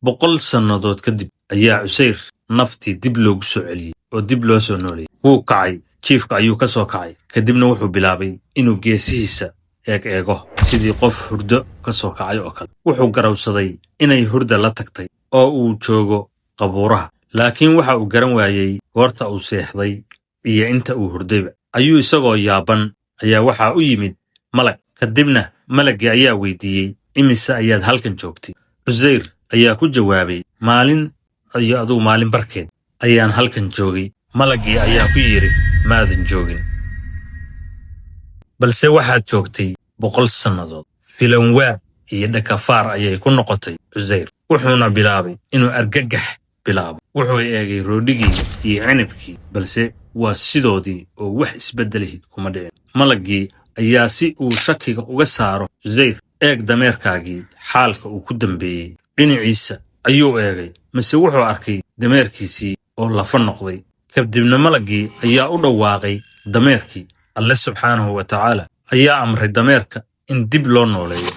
100 sannadood kadib ayaa Cuseyr naftii dib loogu soo celiyey oo dib loo soo nooleeyey. Wuu kacay, jiifka ayuu ka soo kacay, kadibna wuxuu bilaabay inuu geesihiisa eego sidii qof hurdo ka soo kacay oo kale. Wuxuu garawsaday inay hurda la tagtay oo uu joogo qabuuraha, laakiin waxa uu garan waayey goorta uu seexday iyo inta uu hurdayba. Ayuu isagoo yaaban ayaa waxa u yimid malag, kadibna malagii ayaa weydiiyey, imise ayaad halkan joogtay? Cuseyr ayaa ku jawaabay, maalin barkeed ayaan halkan joogay. Malagii ayaa ku yiri, maadan joogin, balse waxaad joogtay 100 sannadood. Filanwaa iyo dhakafaar ayay ku noqotay Cuseyr, wuxuuna bilaabay inuu argagax bilaabo. Wuxuu eegay roodhigii iyo cinabkii, balse waa sidoodii oo wax isbeddelay kuma dhicin. Malagii ayaa si uu shakiga uga saaro Cuseyr, eeg dameerkaagii xaalka uu ku dambeeyey. Dhinaciisa ayuu eegay, mise wuxuu arkay dameerkiisii oo lafa noqday. Kadibna malagii ayaa u dhawaaqay dameerkii. Alle subxaanahu wa tacaala ayaa amray dameerka in dib loo nooleeyo.